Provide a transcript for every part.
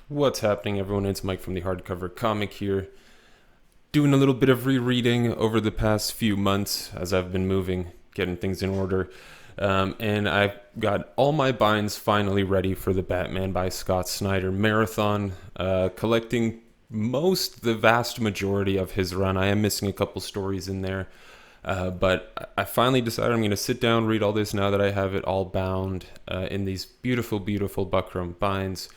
What's happening, everyone? It's Mike from the Hardcover Comic here. Doing a little bit of rereading over the past few months as I've been moving, getting things in order. And I've got all my binds finally ready for the Batman by Scott Snyder marathon, collecting the vast majority of his run. I am missing a couple stories in there. But I finally decided I'm going to sit down, read all this now that I have it all bound in these beautiful, beautiful buckram binds.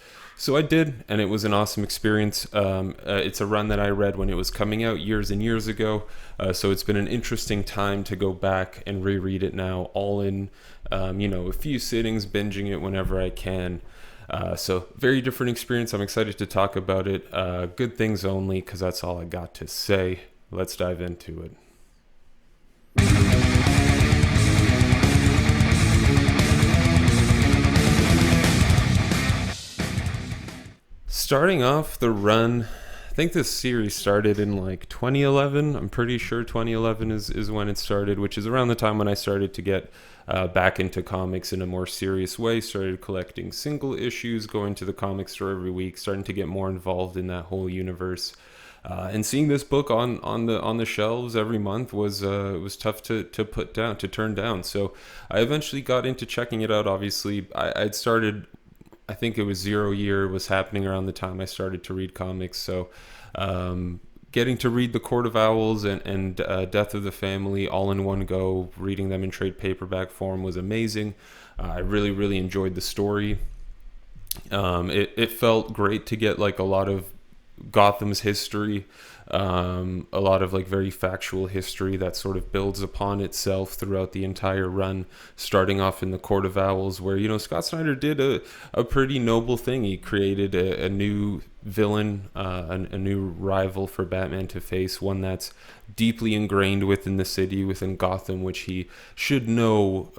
So I did, and it was an awesome experience. It's a run that I read when it was coming out years and years ago. So it's been an interesting time to go back and reread it now, all in, a few sittings, binging it whenever I can. So very different experience. I'm excited to talk about it. Good things only, because that's all I got to say. Let's dive into it. Starting off the run, I think this series started in like 2011. I'm pretty sure 2011 is when it started, which is around the time when I started to get back into comics in a more serious way. Started collecting single issues, going to the comic store every week, starting to get more involved in that whole universe. And seeing this book on the shelves every month was tough to turn down. So I eventually got into checking it out. Obviously, I'd started. I think it was Zero Year was happening around the time I started to read comics. So getting to read The Court of Owls and Death of the Family all in one go, reading them in trade paperback form was amazing. I really, really enjoyed the story. It felt great to get like a lot of Gotham's history, a lot of like very factual history that sort of builds upon itself throughout the entire run, starting off in the Court of Owls, where Scott Snyder did a pretty noble thing. He created a new villain, a new rival for Batman to face, one that's deeply ingrained within the city, within Gotham, which he should know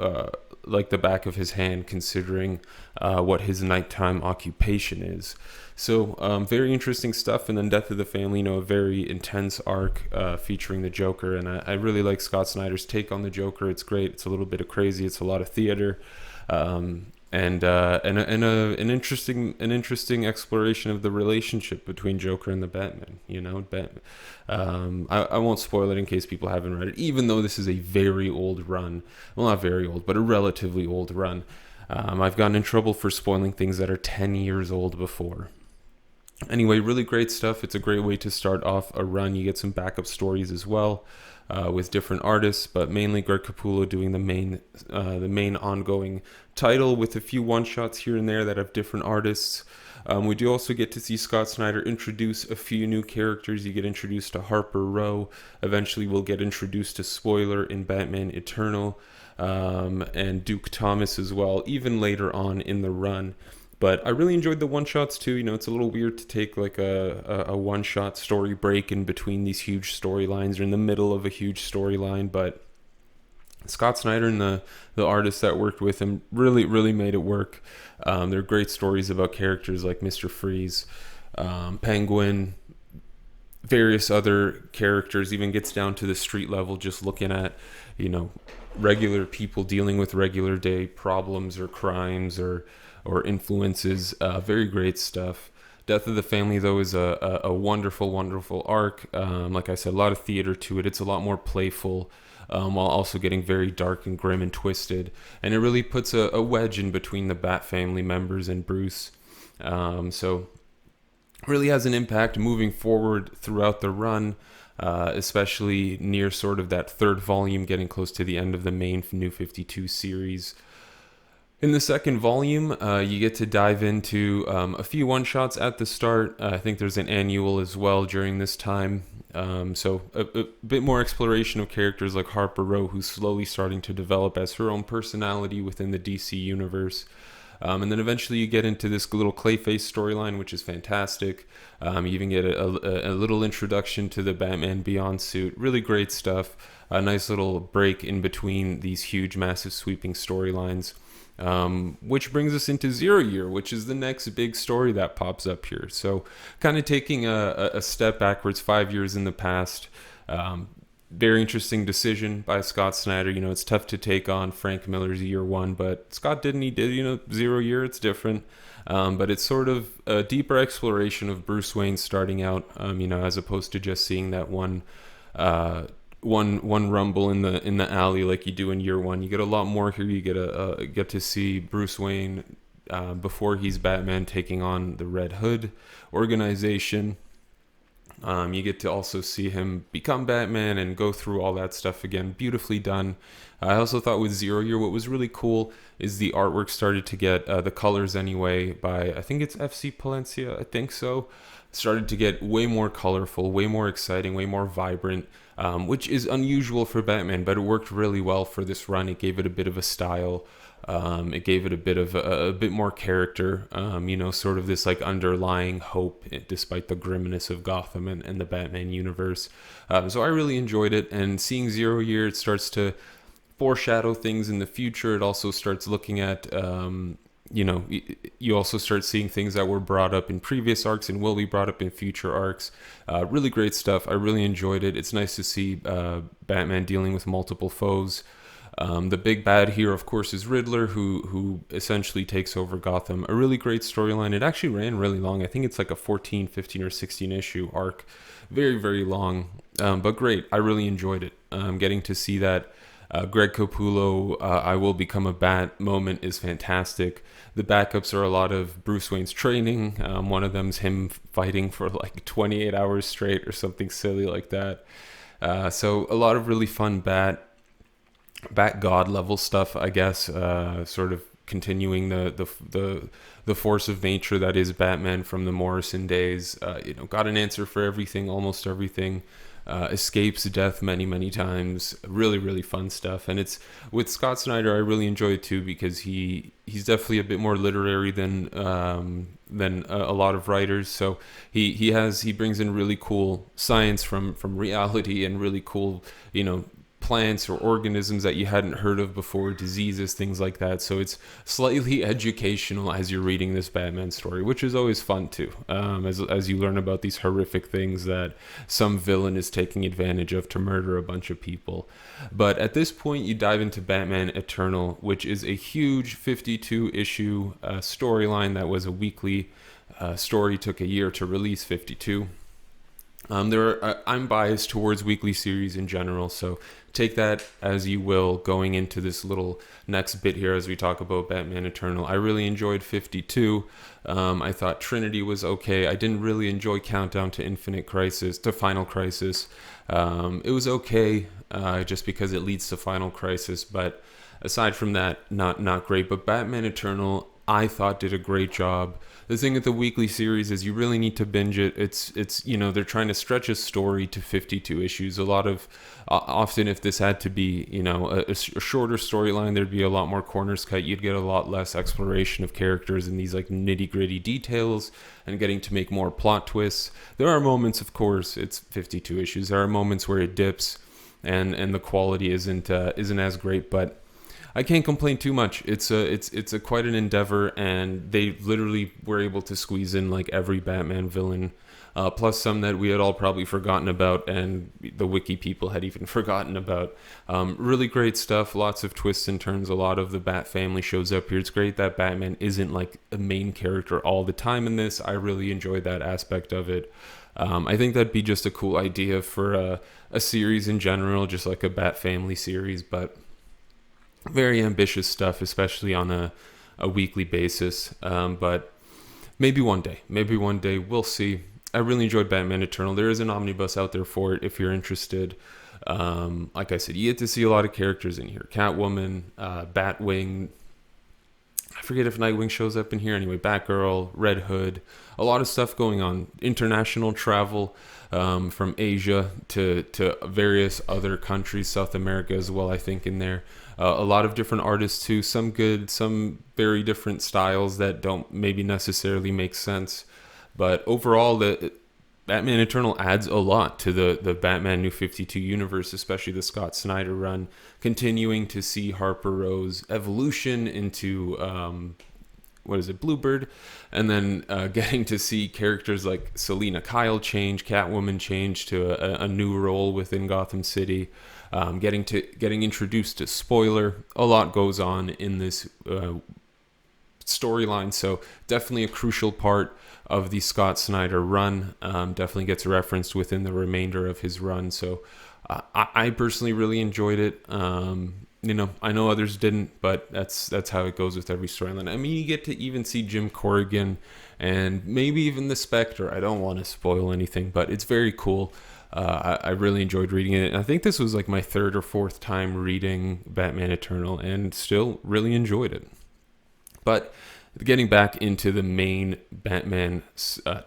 like the back of his hand, considering what his nighttime occupation is. So very interesting stuff. And then Death of the Family, a very intense arc featuring the Joker. And I really like Scott Snyder's take on the Joker. It's great. It's a little bit of crazy. It's a lot of theater. An interesting exploration of the relationship between Joker and the Batman. I won't spoil it in case people haven't read it, even though this is a very old run. Well, not very old, but a relatively old run. I've gotten in trouble for spoiling things that are 10 years old before. Anyway, really great stuff. It's a great way to start off a run. You get some backup stories as well with different artists, but mainly Greg Capullo doing the main ongoing title with a few one-shots here and there that have different artists. We do also get to see Scott Snyder introduce a few new characters. You get introduced to Harper Row. Eventually, we'll get introduced to Spoiler in Batman Eternal, and Duke Thomas as well, even later on in the run. But I really enjoyed the one-shots too. It's a little weird to take like a one-shot story break in between these huge storylines or in the middle of a huge storyline. But Scott Snyder and the artists that worked with him really, really made it work. They're great stories about characters like Mr. Freeze, Penguin, various other characters, even gets down to the street level, just looking at, regular people dealing with regular day problems or crimes or influences. Very great stuff. Death of the Family, though, is a wonderful, wonderful arc. Like I said, a lot of theater to it. It's a lot more playful, while also getting very dark and grim and twisted. And it really puts a wedge in between the Bat family members and Bruce. So really has an impact moving forward throughout the run, especially near sort of that third volume, getting close to the end of the main New 52 series. In the second volume, you get to dive into a few one-shots at the start. I think there's an annual as well during this time. So a bit more exploration of characters like Harper Row, who's slowly starting to develop as her own personality within the DC universe. And then eventually you get into this little Clayface storyline, which is fantastic. You even get a little introduction to the Batman Beyond suit. Really great stuff. A nice little break in between these huge, massive, sweeping storylines. Which brings us into Zero Year, which is the next big story that pops up here. So kind of taking a step backwards 5 years in the past. Very interesting decision by Scott Snyder. It's tough to take on Frank Miller's Year One, but Scott did. Zero Year. It's different. But it's sort of a deeper exploration of Bruce Wayne starting out, as opposed to just seeing that uh, one rumble in the alley like you do in year one. You get a lot more here. You get to see Bruce Wayne before he's Batman taking on the Red Hood organization. You get to also see him become Batman and go through all that stuff again. Beautifully done. I also thought with Zero Year, what was really cool is the artwork started to get the colors anyway by, I think it's FC Palencia, I think so. Started to get way more colorful, way more exciting, way more vibrant, which is unusual for Batman, but it worked really well for this run. It gave it a bit of a style. It gave it a bit of a bit more character, sort of this like underlying hope despite the grimness of Gotham and the Batman universe. So I really enjoyed it, and seeing Zero Year, it starts to foreshadow things in the future. It also starts looking at, you also start seeing things that were brought up in previous arcs and will be brought up in future arcs. Really great stuff. I really enjoyed it. It's nice to see Batman dealing with multiple foes. The big bad here, of course, is Riddler, who essentially takes over Gotham. A really great storyline. It actually ran really long. I think it's like a 14, 15, or 16 issue arc. Very, very long, but great. I really enjoyed it. Getting to see that Greg Capullo, I will become a bat moment is fantastic. The backups are a lot of Bruce Wayne's training. One of them's him fighting for like 28 hours straight or something silly like that. So a lot of really fun Bat God level stuff, I guess. Sort of continuing the force of nature that is Batman from the Morrison days. Got an answer for everything, almost everything. Escapes death many times. Really, really fun stuff. And it's with Scott Snyder, I really enjoy it too, because he's definitely a bit more literary than a lot of writers. So he brings in really cool science from reality, and really cool plants or organisms that you hadn't heard of before, diseases, things like that. So it's slightly educational as you're reading this Batman story, which is always fun too, as you learn about these horrific things that some villain is taking advantage of to murder a bunch of people. But at this point, you dive into Batman Eternal, which is a huge 52 issue storyline that was a weekly story. Took a year to release 52. I'm biased towards weekly series in general, so take that as you will going into this little next bit here as we talk about Batman Eternal. I really enjoyed 52. I thought Trinity was okay. I didn't really enjoy Countdown to Final Crisis. It was okay, just because it leads to Final Crisis, but aside from that, not great. But Batman Eternal, I thought, did a great job. The thing with the weekly series is you really need to binge it. It's they're trying to stretch a story to 52 issues. A lot of often, if this had to be a shorter storyline, there'd be a lot more corners cut. You'd get a lot less exploration of characters and these like nitty gritty details, and getting to make more plot twists. There are moments, of course, it's 52 issues. There are moments where it dips, and the quality isn't as great, but I can't complain too much. It's a quite an endeavor, and they literally were able to squeeze in like every Batman villain, plus some that we had all probably forgotten about, and the wiki people had even forgotten about. Really great stuff. Lots of twists and turns. A lot of the Bat family shows up here. It's great that Batman isn't like a main character all the time in this. I really enjoyed that aspect of it. I think that'd be just a cool idea for a series in general, just like a Bat family series, but very ambitious stuff, especially on a weekly basis. But maybe one day, we'll see. I really enjoyed Batman Eternal. There is an omnibus out there for it if you're interested. Like I said, you get to see a lot of characters in here. Catwoman, Batwing. I forget if Nightwing shows up in here. Anyway, Batgirl, Red Hood. A lot of stuff going on. International travel from Asia to various other countries, South America as well, I think, in there. A lot of different artists too, some good, some very different styles that don't maybe necessarily make sense. But overall, the Batman Eternal adds a lot to the Batman New 52 universe, especially the Scott Snyder run, continuing to see Harper Rowe's evolution into, Bluebird, and then getting to see characters like Selina Kyle change, Catwoman change to a new role within Gotham City. Getting introduced to Spoiler. A lot goes on in this storyline. So definitely a crucial part of the Scott Snyder run. Definitely gets referenced within the remainder of his run. So I personally really enjoyed it. I know others didn't, but that's how it goes with every storyline. I mean, you get to even see Jim Corrigan and maybe even the Spectre. I don't want to spoil anything, but it's very cool. I really enjoyed reading it. I think this was like my third or fourth time reading Batman Eternal, and still really enjoyed it. But getting back into the main Batman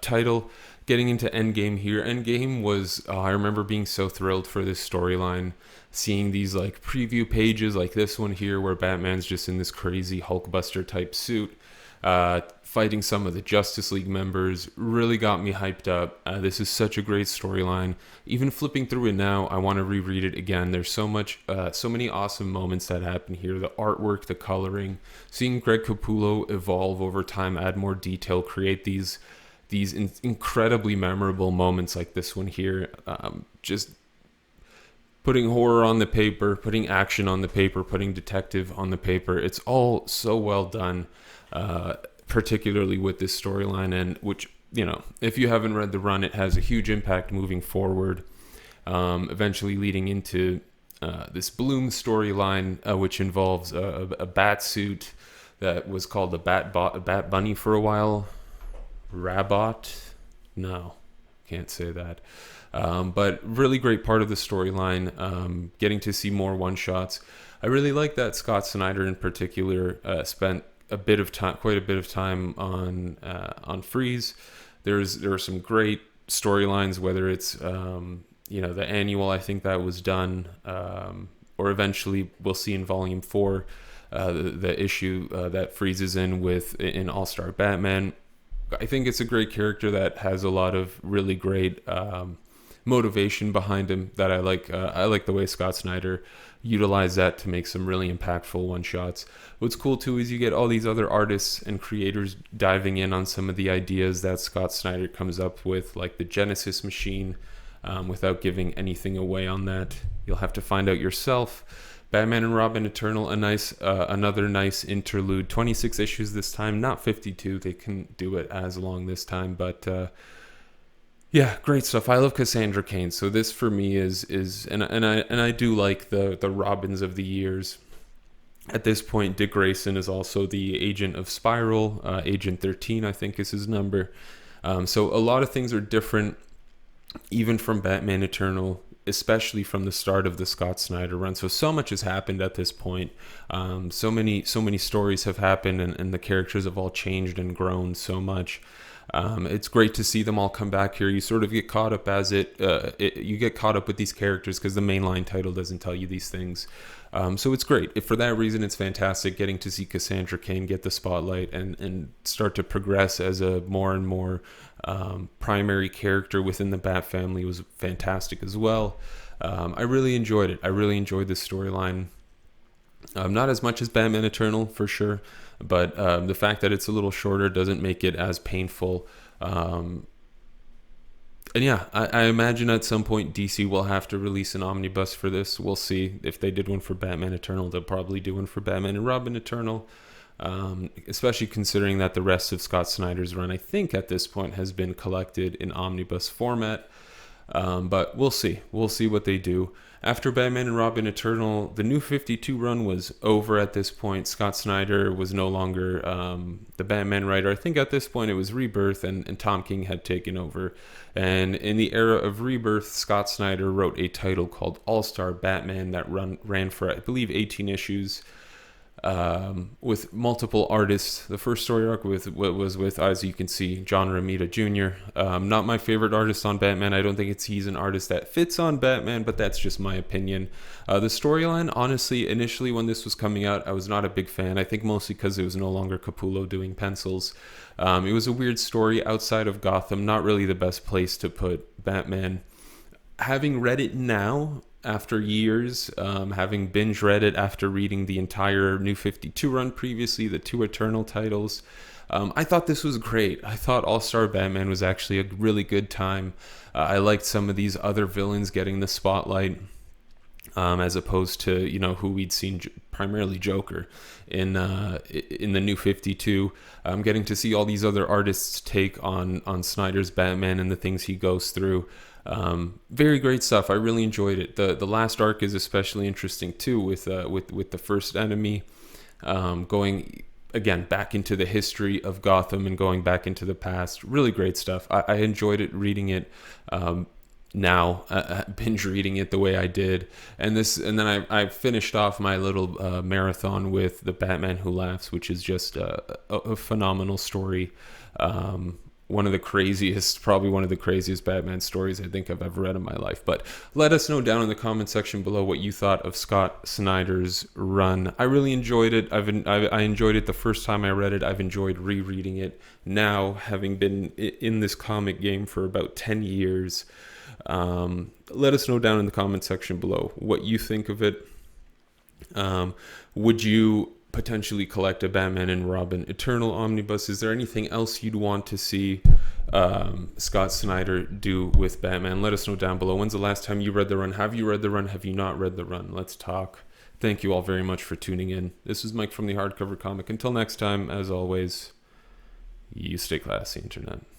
title, getting into Endgame here. Endgame was, I remember being so thrilled for this storyline, seeing these like preview pages like this one here where Batman's just in this crazy Hulkbuster type suit, fighting some of the Justice League members, really got me hyped up. This is such a great storyline. Even flipping through it now, I want to reread it again. There's so many awesome moments that happen here. The artwork, the coloring, seeing Greg Capullo evolve over time, add more detail, create these incredibly memorable moments like this one here. Just putting horror on the paper, putting action on the paper, putting detective on the paper. It's all so well done, particularly with this storyline, and which, if you haven't read the run, it has a huge impact moving forward, eventually leading into this Bloom storyline, which involves a bat suit that was called a Bat Bunny for a while. Rabot? No, can't say that. But really great part of the storyline, getting to see more one-shots. I really like that Scott Snyder in particular spent quite a bit of time on Freeze. There are some great storylines, whether it's the annual, I think that was done, or eventually we'll see in Volume 4 the issue that Freeze is in All-Star Batman. I think it's a great character that has a lot of really great motivation behind him that I like. I like the way Scott Snyder utilized that to make some really impactful one-shots. What's cool too is you get all these other artists and creators diving in on some of the ideas that Scott Snyder comes up with, like the Genesis machine, without giving anything away on that. You'll have to find out yourself. Batman and Robin Eternal, another nice interlude. 26 issues this time, not 52. They couldn't do it as long this time, but yeah, great stuff. I love Cassandra Cain, so this for me is and I do like the Robins of the years. At this point, Dick Grayson is also the agent of Spiral. Agent 13, I think, is his number. So a lot of things are different, even from Batman Eternal, especially from the start of the Scott Snyder run. So much has happened at this point. So many stories have happened, and the characters have all changed and grown so much. It's great to see them all come back here. You sort of get caught up you get caught up with these characters because the mainline title doesn't tell you these things. So it's great. For that reason, it's fantastic getting to see Cassandra Cain get the spotlight and start to progress as a more and more primary character within the Bat family was fantastic as well. I really enjoyed it. I really enjoyed this storyline. Not as much as Batman Eternal, for sure, but the fact that it's a little shorter doesn't make it as painful. And yeah, I imagine at some point DC will have to release an omnibus for this. We'll see. If they did one for Batman Eternal, they'll probably do one for Batman and Robin Eternal. Especially considering that the rest of Scott Snyder's run, I think at this point, has been collected in omnibus format. But we'll see. We'll see what they do. After Batman and Robin Eternal, the New 52 run was over at this point. Scott Snyder was no longer the Batman writer. I think at this point it was Rebirth, and Tom King had taken over. And in the era of Rebirth, Scott Snyder wrote a title called All-Star Batman that ran for, I believe, 18 issues. With multiple artists. The first story arc was with, as you can see, John Romita Jr. Not my favorite artist on Batman. I don't think he's an artist that fits on Batman, but that's just my opinion. The storyline, honestly, initially when this was coming out, I was not a big fan. I think mostly because it was no longer Capullo doing pencils. It was a weird story outside of Gotham, not really the best place to put Batman. Having read it now, after years, having binge read it after reading the entire New 52 run previously, the two Eternal titles, I thought this was great. I thought All-Star Batman was actually a really good time. I liked some of these other villains getting the spotlight. as opposed to, you know, who we'd seen primarily Joker in the New 52. Getting to see all these other artists take on Snyder's Batman and the things he goes through. Very great stuff. I really enjoyed it. The last arc is especially interesting too, with the first enemy, going again back into the history of Gotham and going back into the past. Really great stuff. I enjoyed it reading it. Now binge reading it the way I did, and then I finished off my little marathon with The Batman Who Laughs, which is just a phenomenal story. Probably one of the craziest Batman stories I think I've ever read in my life. But let us know down in the comment section below what you thought of Scott Snyder's run. I really enjoyed it. I enjoyed it the first time I read it. I've enjoyed rereading it now, having been in this comic game for about 10 years. Let us know down in the comment section below what you think of it. Would you potentially collect a Batman and Robin Eternal Omnibus? Is there anything else you'd want to see Scott Snyder do with Batman? Let us know down below. When's the last time you read the run? Have you read the run? Have you not read the run? Let's talk. Thank you all very much for tuning in. This is Mike from the Hardcover Comic. Until next time, as always, you stay classy, Internet.